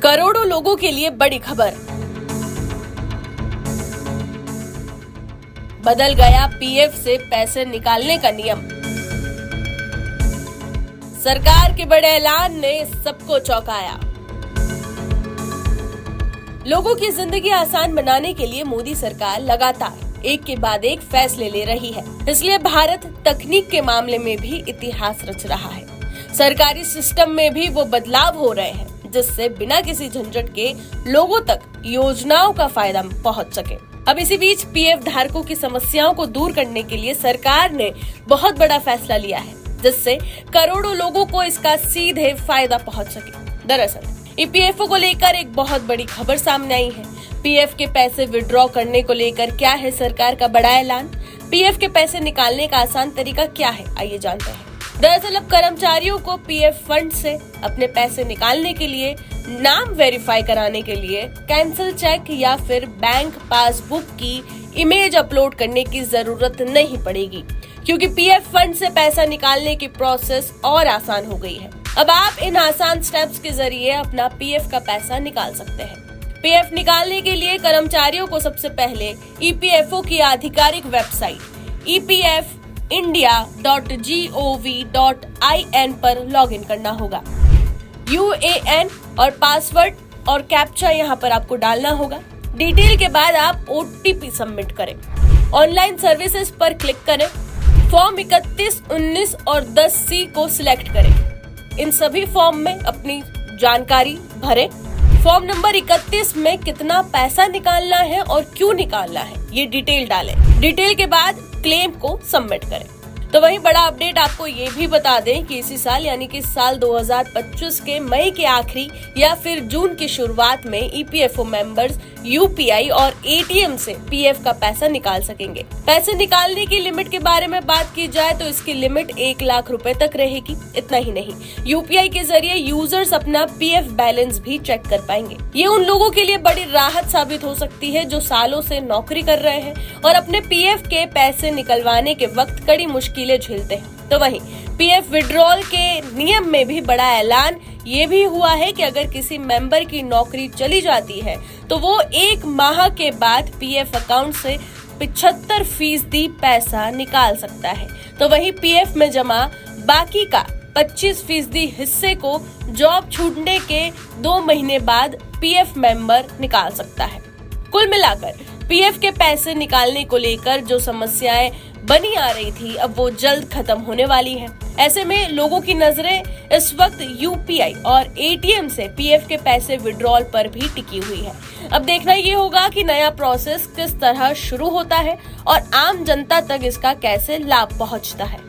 करोड़ों लोगों के लिए बड़ी खबर। बदल गया पीएफ से पैसे निकालने का नियम। सरकार के बड़े ऐलान ने सबको चौंकाया। लोगों की जिंदगी आसान बनाने के लिए मोदी सरकार लगातार एक के बाद एक फैसले ले रही है। इसलिए भारत तकनीक के मामले में भी इतिहास रच रहा है। सरकारी सिस्टम में भी वो बदलाव हो रहे हैं जिससे बिना किसी झंझट के लोगों तक योजनाओं का फायदा पहुंच सके। अब इसी बीच पीएफ धारकों की समस्याओं को दूर करने के लिए सरकार ने बहुत बड़ा फैसला लिया है जिससे करोड़ों लोगों को इसका सीधे फायदा पहुंच सके। दरअसल ईपीएफओ को लेकर एक बहुत बड़ी खबर सामने आई है। पीएफ के पैसे विड्रॉ करने को लेकर क्या है सरकार का बड़ा ऐलान? पीएफ के पैसे निकालने का आसान तरीका क्या है, आइए जानते हैं। दरअसल अब कर्मचारियों को पीएफ फंड से अपने पैसे निकालने के लिए नाम वेरीफाई कराने के लिए कैंसिल चेक या फिर बैंक पासबुक की इमेज अपलोड करने की जरूरत नहीं पड़ेगी, क्योंकि पीएफ फंड से पैसा निकालने की प्रोसेस और आसान हो गई है। अब आप इन आसान स्टेप्स के जरिए अपना पीएफ का पैसा निकाल सकते हैं। पीएफ निकालने के लिए कर्मचारियों को सबसे पहले ईपीएफओ की आधिकारिक वेबसाइट epf.india.gov.in पर लॉगिन करना होगा। यूएएन और पासवर्ड और कैप्चा यहाँ पर आपको डालना होगा। डिटेल के बाद आप ओटीपी सबमिट करें। ऑनलाइन सर्विसेज पर क्लिक करें। फॉर्म 31, 19 और 10C को सिलेक्ट करें। इन सभी फॉर्म में अपनी जानकारी भरें। फॉर्म नंबर 31 में कितना पैसा निकालना है और क्यों निकालना है ये डिटेल डालें। डिटेल के बाद क्लेम को सबमिट करें। तो वहीं बड़ा अपडेट आपको ये भी बता दें कि इसी साल यानी कि साल 2025 के मई के आखिरी या फिर जून की शुरुआत में ईपीएफओ मेंबर्स यूपीआई और एटीएम से पीएफ का पैसा निकाल सकेंगे। पैसे निकालने की लिमिट के बारे में बात की जाए तो इसकी लिमिट 1 लाख रुपए तक रहेगी। इतना ही नहीं, यूपीआई के जरिए यूजर्स अपना पीएफ बैलेंस भी चेक कर पाएंगे। ये उन लोगों के लिए बड़ी राहत साबित हो सकती है जो सालों से नौकरी कर रहे हैं और अपने पीएफ के पैसे निकलवाने के वक्त कड़ी मुश्किलें झेलते हैं। तो वहीं पीएफ विड्रॉल के नियम में भी बड़ा ऐलान ये भी हुआ है कि अगर किसी मेंबर की नौकरी चली जाती है तो वो 1 माह के बाद पीएफ अकाउंट से 75% पैसा निकाल सकता है। तो वहीं पीएफ में जमा बाकी का 25% हिस्से को जॉब छूटने के 2 महीने बाद पीएफ मेंबर निकाल सकता है। कुल मिलाकर पीएफ के पैसे निकालने को लेकर जो समस्याएं बनी आ रही थी अब वो जल्द खत्म होने वाली है। ऐसे में लोगों की नजरें इस वक्त यूपीआई और एटीएम से पीएफ के पैसे विड्रॉल पर भी टिकी हुई है। अब देखना ये होगा कि नया प्रोसेस किस तरह शुरू होता है और आम जनता तक इसका कैसे लाभ पहुंचता है।